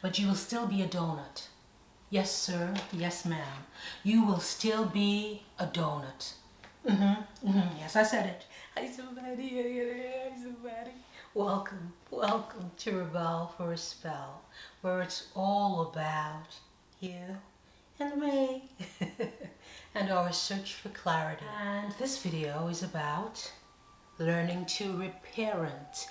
but you will still be a donut. Yes, sir. Yes, ma'am. You will still be a donut. Yes, I said it. Hi, somebody. Welcome to Rebel for a Spell, where it's all about you and me and our search for clarity. And this video is about learning to reparent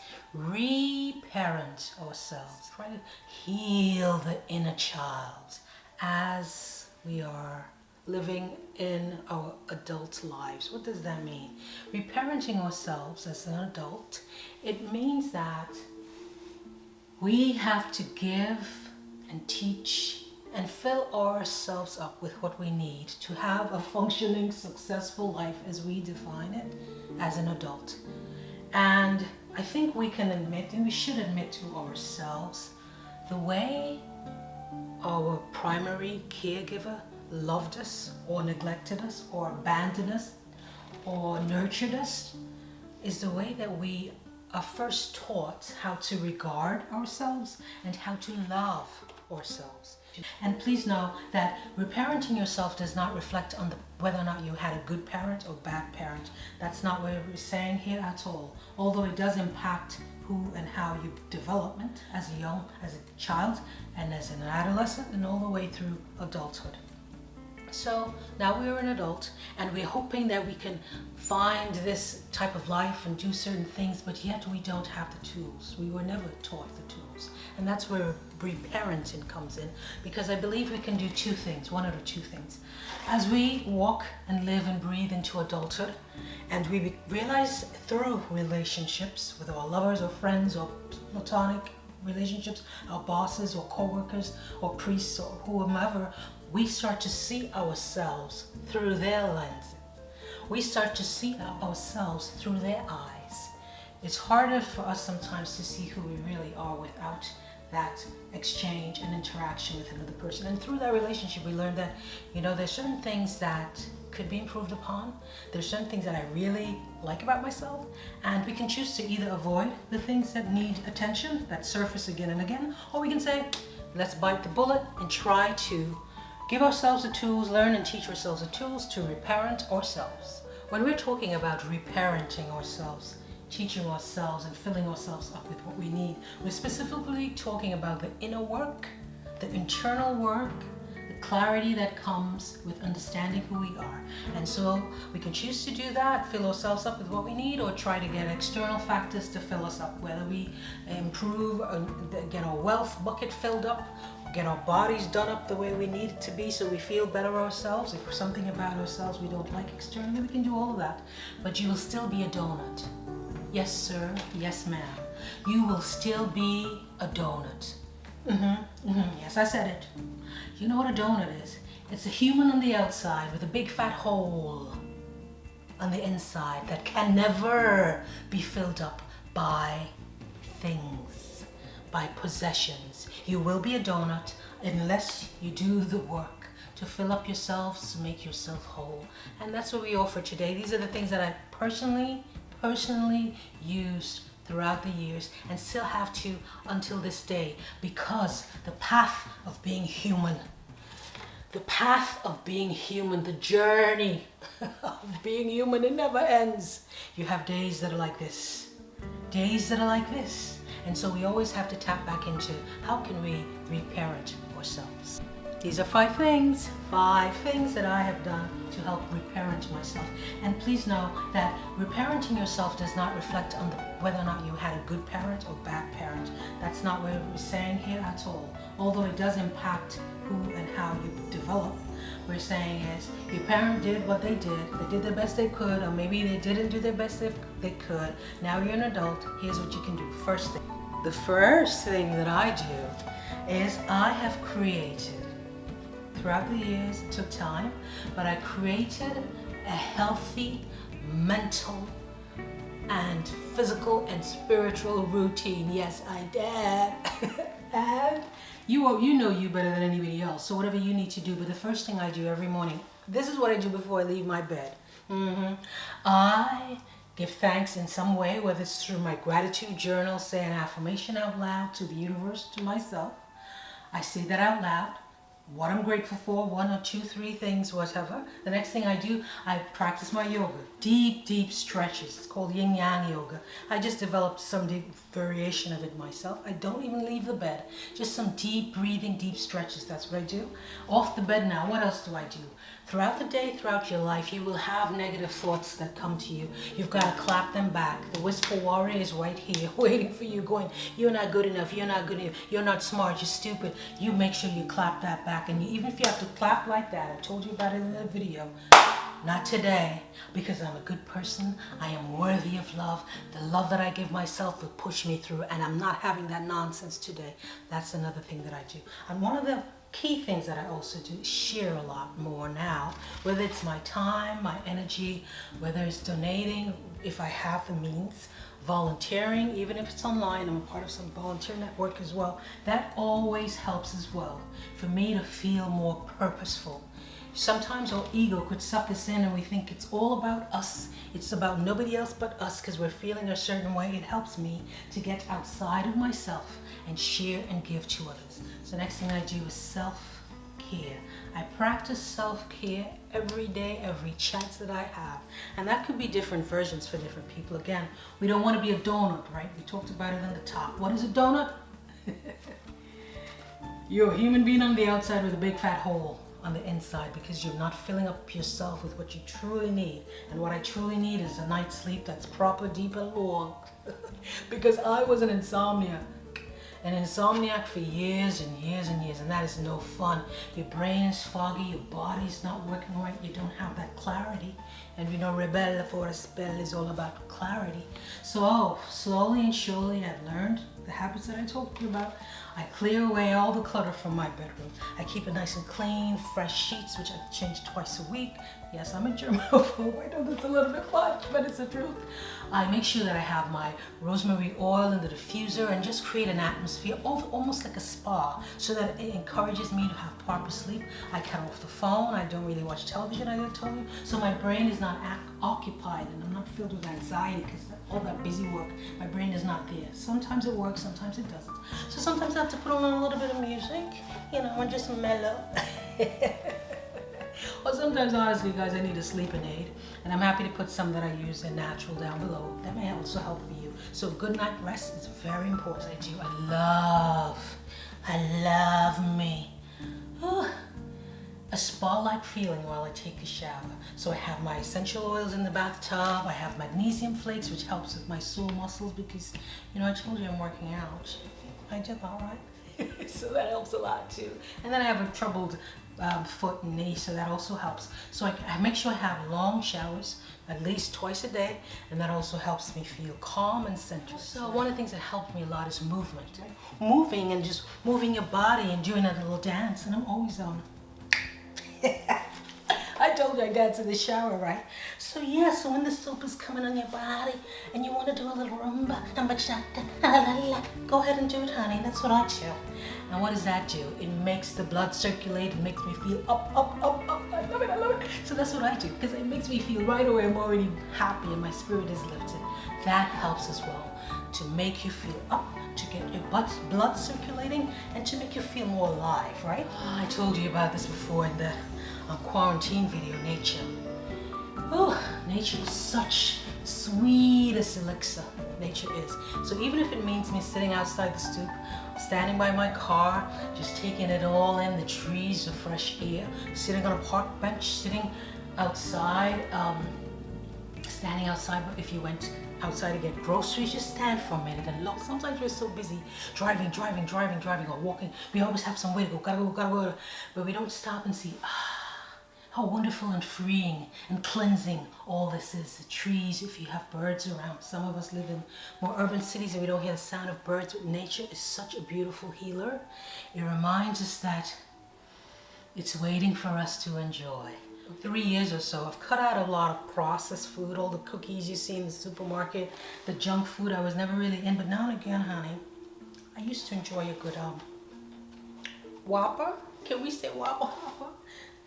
ourselves. Try to heal the inner child as we are living in our adult lives. What does that mean? Reparenting ourselves as an adult, it means that we have to give and teach and fill ourselves up with what we need to have a functioning, successful life as we define it as an adult. And I think we can admit, and we should admit to ourselves, the way our primary caregiver loved us or neglected us or abandoned us or nurtured us is the way that we are first taught how to regard ourselves and how to love ourselves. And please know that reparenting yourself does not reflect on whether or not you had a good parent or bad parent. That's not what we're saying here at all. Although it does impact who and how you development as a child and as an adolescent and all the way through adulthood. So now we're an adult and we're hoping that we can find this type of life and do certain things, but yet we don't have the tools. We were never taught the tools. And that's where reparenting comes in, because I believe we can do one of the two things. As we walk and live and breathe into adulthood, and we realize through relationships with our lovers or friends or platonic relationships, our bosses or co-workers or priests or whomever, we start to see ourselves through their lens. We start to see ourselves through their eyes. It's harder for us sometimes to see who we really are without that exchange and interaction with another person. And through that relationship, we learn that, there's certain things that could be improved upon. There's certain things that I really like about myself. And we can choose to either avoid the things that need attention, that surface again and again, or we can say, let's bite the bullet and try to give ourselves the tools, learn and teach ourselves the tools to reparent ourselves. When we're talking about reparenting ourselves, teaching ourselves and filling ourselves up with what we need, we're specifically talking about the inner work, the internal work, the clarity that comes with understanding who we are. And so we can choose to do that, fill ourselves up with what we need, or try to get external factors to fill us up, whether we improve, get our wealth bucket filled up, get our bodies done up the way we need it to be so we feel better ourselves. If something about ourselves we don't like externally, we can do all of that. But you will still be a donut. Yes, sir. Yes, ma'am. You will still be a donut. Yes, I said it. You know what a donut is? It's a human on the outside with a big fat hole on the inside that can never be filled up by things, by possessions. You will be a donut unless you do the work to fill up yourselves, to make yourself whole. And that's what we offer today. These are the things that I personally used throughout the years and still have to until this day, because the path of being human, the journey of being human, it never ends. You have days that are like this, and so we always have to tap back into how can we reparent ourselves. These are 5 things that I have done to help reparent myself. And please know that reparenting yourself does not reflect on whether or not you had a good parent or bad parent. That's not what we're saying here at all. Although it does impact who and how you develop. We're saying is your parent did what they did. They did the best they could, or maybe they didn't do the best they could. Now you're an adult. Here's what you can do. The first thing that I do is I have created, throughout the years, it took time, but I created a healthy mental and physical and spiritual routine. Yes, I did. And you know you better than anybody else, so whatever you need to do. But the first thing I do every morning, this is what I do before I leave my bed. I give thanks in some way, whether it's through my gratitude journal, say an affirmation out loud to the universe, to myself. I say that out loud. What I'm grateful for, 1 or 2, 3 things, whatever. The next thing I do, I practice my yoga. Deep, deep stretches. It's called yin yang yoga. I just developed some deep variation of it myself. I don't even leave the bed. Just some deep breathing, deep stretches. That's what I do. Off the bed now, what else do I do? Throughout the day, throughout your life, you will have negative thoughts that come to you. You've got to clap them back. The wistful warrior is right here waiting for you, going, you're not good enough, you're not good enough, you're not smart, you're stupid. You make sure you clap that back. And even if you have to clap like that, I told you about it in the video, not today, because I'm a good person. I am worthy of love. The love that I give myself will push me through, and I'm not having that nonsense today. That's another thing that I do. And one of the key things that I also do is share a lot more now, whether it's my time, my energy, whether it's donating, if I have the means, volunteering, even if it's online. I'm a part of some volunteer network as well. That always helps as well for me to feel more purposeful. Sometimes our ego could suck us in and we think it's all about us. It's about nobody else but us because we're feeling a certain way. It helps me to get outside of myself and share and give to others. So next thing I do is self-care. I practice self-care every day, every chance that I have. And that could be different versions for different people. Again, we don't want to be a donut, right? We talked about it on the top. What is a donut? You're a human being on the outside with a big fat hole on the inside because you're not filling up yourself with what you truly need. And what I truly need is a night's sleep that's proper, deep, and long. Because I was an insomniac for years and years and years, and that is no fun. Your brain is foggy, your body's not working right, you don't have that clarity. And you know, RebelForASpell is all about clarity. So slowly and surely I've learned the habits that I told you about. I clear away all the clutter from my bedroom. I keep it nice and clean, fresh sheets, which I change twice a week. Yes, I'm a germaphobe. I know that's a little bit much, but it's the truth. I make sure that I have my rosemary oil in the diffuser and just create an atmosphere, almost like a spa, so that it encourages me to have proper sleep. I cut off the phone. I don't really watch television, I told you. So my brain is not occupied and I'm not filled with anxiety because all that busy work, my brain is not there. Sometimes it works, sometimes it doesn't. So sometimes I have to put on a little bit of music, you know, and just mellow. Or sometimes, honestly, guys, I need a sleeping aid. And I'm happy to put some that I use in natural down below. That may also help for you. So good night rest is very important. I love me. Ooh. A spa-like feeling while I take a shower. So I have my essential oils in the bathtub. I have magnesium flakes, which helps with my sore muscles because, you know, I told you I'm working out. I did all right. So that helps a lot too. And then I have a troubled foot and knee, so that also helps. So I make sure I have long showers at least twice a day, and that also helps me feel calm and centered. So one of the things that helped me a lot is movement. Moving and just moving your body and doing a little dance, and I'm always on. I told you I dance in the shower, right? So yeah, so when the soap is coming on your body and you want to do a little rumba, go ahead and do it, honey. That's what I do. And what does that do? It makes the blood circulate. It makes me feel up. I love it. So that's what I do because it makes me feel right away I'm already happy and my spirit is lifted. That helps as well to make you feel up, to get your blood circulating, and to make you feel more alive, right? I told you about this before in the quarantine video, nature. Oh, nature is such sweetest elixir. Nature is. So even if it means me sitting outside the stoop, standing by my car, just taking it all in, the trees, the fresh air, sitting on a park bench, sitting outside, standing outside. But if you went outside to get groceries, just stand for a minute and look. Sometimes we're so busy driving or walking. We always have some way to go, gotta go. But we don't stop and see, how wonderful and freeing and cleansing all this is. The trees, if you have birds around. Some of us live in more urban cities and we don't hear the sound of birds, but nature is such a beautiful healer. It reminds us that it's waiting for us to enjoy. 3 years or so, I've cut out a lot of processed food, all the cookies you see in the supermarket, the junk food I was never really in, but now and again, honey, I used to enjoy a good Whopper. Can we say Whopper?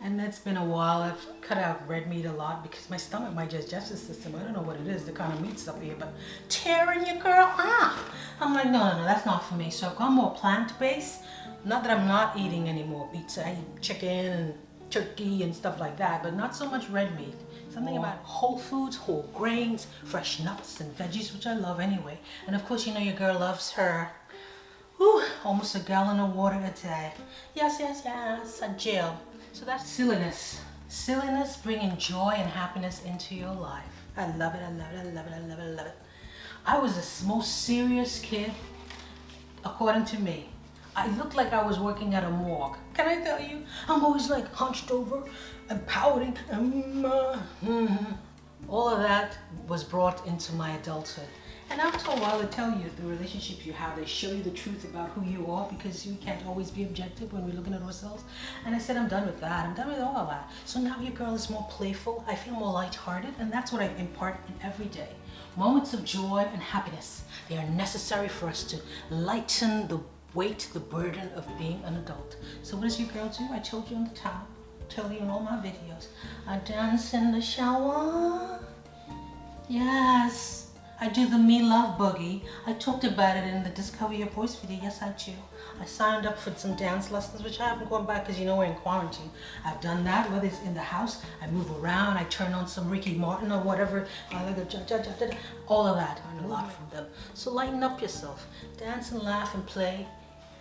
And that's been a while. I've cut out red meat a lot because my stomach, my digestive system, I don't know what it is, the kind of meat's up here, but tearing your girl up. I'm like, no, that's not for me. So I've gone more plant-based, Not that I'm not eating any more pizza. I eat chicken and turkey and stuff like that, but not so much red meat. Something about whole foods, whole grains, fresh nuts and veggies, which I love anyway. And of course, you know your girl loves her almost a gallon of water a day. Yes, a jail. So that's silliness. Silliness bringing joy and happiness into your life. I love it, I love it, I love it, I love it, I love it. I was the most serious kid, according to me. I looked like I was working at a morgue. Can I tell you? I'm always like hunched over and pouting. All of that was brought into my adulthood. And after a while, they tell you the relationships you have, they show you the truth about who you are, because you can't always be objective when we're looking at ourselves. And I said, I'm done with that. I'm done with all of that. So now your girl is more playful. I feel more lighthearted, and that's what I impart in every day. Moments of joy and happiness. They are necessary for us to lighten the weight, the burden of being an adult. So what does your girl do? I told you on the top, tell you in all my videos. I dance in the shower. Yes. I do the Me Love Boogie. I talked about it in the Discover Your Voice video. Yes, I do. I signed up for some dance lessons, which I haven't gone back because you know we're in quarantine. I've done that, whether it's in the house, I move around, I turn on some Ricky Martin or whatever. I like all of that. I learned a lot from them. So lighten up yourself. Dance and laugh and play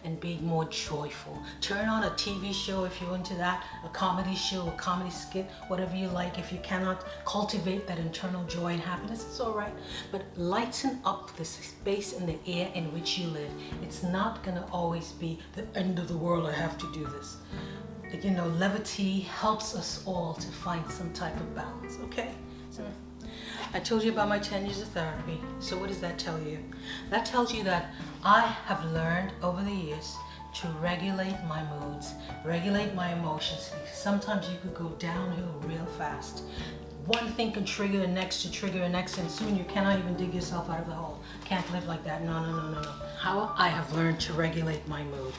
and be more joyful. Turn on a TV show if you're into that, a comedy show, a comedy skit, whatever you like. If you cannot cultivate that internal joy and happiness, it's all right. But lighten up the space and the air in which you live. It's not gonna always be the end of the world, I have to do this. You know, levity helps us all to find some type of balance, okay? So, I told you about my 10 years of therapy. So what does that tell you? That tells you that I have learned over the years to regulate my moods, regulate my emotions. Sometimes you could go downhill real fast. One thing can trigger the next to trigger the next, and soon you cannot even dig yourself out of the hole. Can't live like that. No. How I have learned to regulate my mood.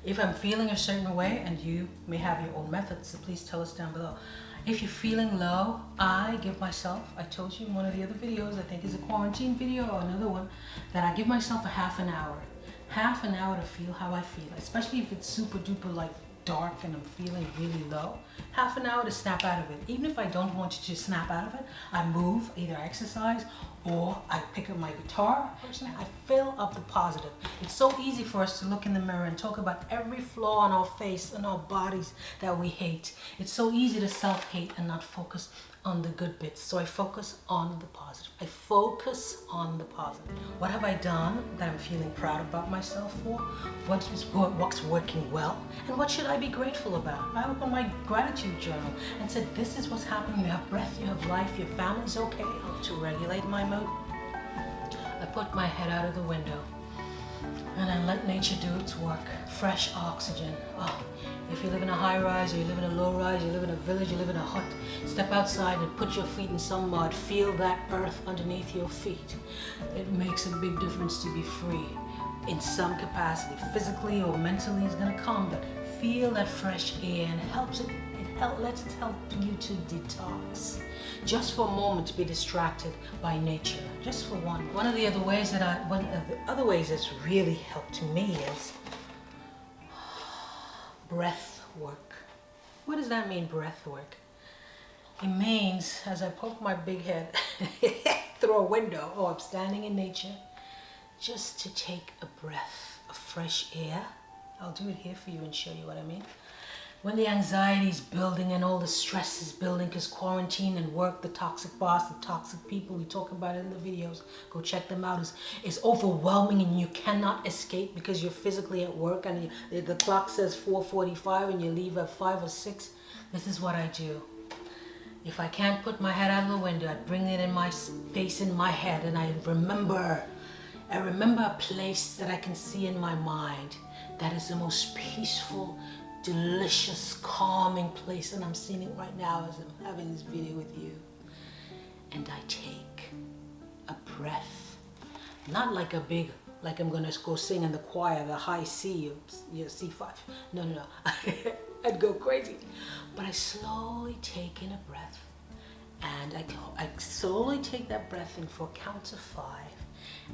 If I'm feeling a certain way, and you may have your own methods, so please tell us down below. If you're feeling low, I give myself, I told you in one of the other videos, I think it's a quarantine video or another one, that I give myself a half an hour. Half an hour to feel how I feel, especially if it's super duper like dark and I'm feeling really low. Half an hour to snap out of it. Even if I don't want to just snap out of it, I move, either I exercise or I pick up my guitar. Personally, I fill up the positive. It's so easy for us to look in the mirror and talk about every flaw on our face and our bodies that we hate. It's so easy to self-hate and not focus on the good bits. So I focus on the positive. I focus on the positive. What have I done that I'm feeling proud about myself for? What's working well? And what should I be grateful about? I opened my gratitude journal and said, this is what's happening. You have breath, you have life, your family's okay. To regulate my mood, I put my head out of the window and I let nature do its work. Fresh oxygen. Oh, if you live in a high rise, or you live in a low rise, you live in a village, you live in a hut, step outside and put your feet in some mud. Feel that earth underneath your feet. It makes a big difference to be free in some capacity. Physically or mentally is gonna come, but feel that fresh air and lets it help you to detox. Just for a moment to be distracted by nature, just for one. One of the other ways that's really helped me is breath work. What does that mean, breath work? It means, as I poke my big head through a window, I'm standing in nature, just to take a breath of fresh air. I'll do it here for you and show you what I mean. When the anxiety is building and all the stress is building because quarantine and work, the toxic boss, the toxic people, we talk about it in the videos, go check them out, is overwhelming and you cannot escape because you're physically at work and the clock says 4:45 and you leave at 5 or 6. This is what I do. If I can't put my head out of the window, I bring it in my space in my head and I remember a place that I can see in my mind that is the most peaceful, delicious, calming place, and I'm seeing it right now as I'm having this video with you. And I take a breath, not like like I'm gonna go sing in the choir, the high C, C5. No. I'd go crazy. But I slowly take in a breath, and I slowly take that breath in for a count of 5,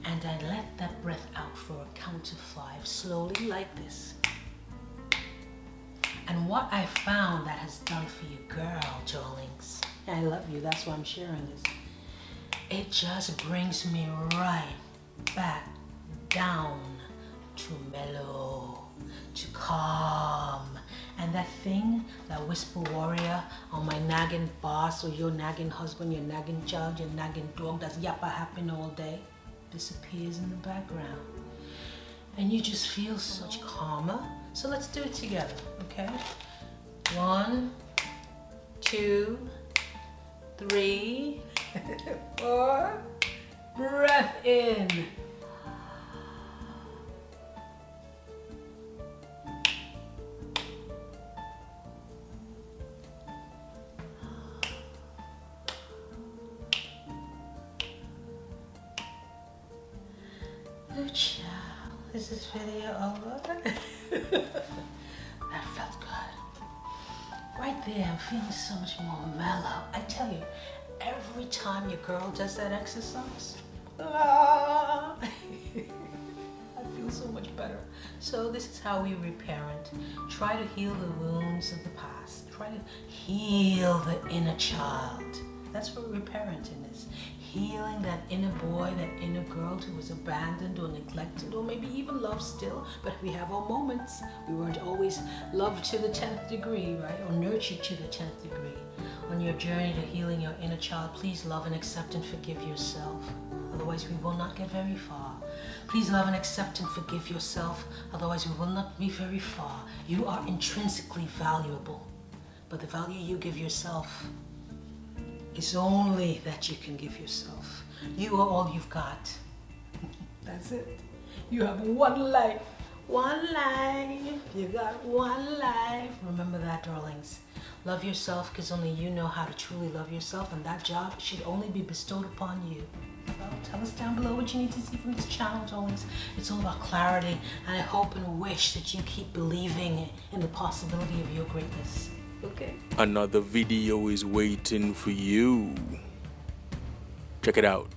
and I let that breath out for a count of 5, slowly like this. And what I found that has done for you, girl, darlings, I love you, that's why I'm sharing this. It just brings me right back down to mellow, to calm. And that thing, that whisper warrior, or my nagging boss, or your nagging husband, your nagging child, your nagging dog that's yappa happen all day, disappears in the background. And you just feel so much calmer. So let's do it together, okay? 1, 2, 3, 4. Breath in. Good job. Is this video over? That felt good. Right there, I'm feeling so much more mellow. I tell you, every time your girl does that exercise, I feel so much better. So this is how we reparent. Try to heal the wounds of the past. Try to heal the inner child. That's what reparenting is. Healing that inner boy, that inner girl who was abandoned or neglected or maybe even loved still, but we have our moments. We weren't always loved to the 10th degree, right? Or nurtured to the 10th degree. On your journey to healing your inner child, please love and accept and forgive yourself. Otherwise, we will not get very far. Please love and accept and forgive yourself. Otherwise, we will not be very far. You are intrinsically valuable, but the value you give yourself is only that you can give yourself. You are all you've got. That's it. You have one life. One life. You got one life. Remember that, darlings. Love yourself because only you know how to truly love yourself, and that job should only be bestowed upon you. Well, tell us down below what you need to see from this channel, darlings. It's all about clarity, and I hope and wish that you keep believing in the possibility of your greatness. Okay? Another video is waiting for you. Check it out.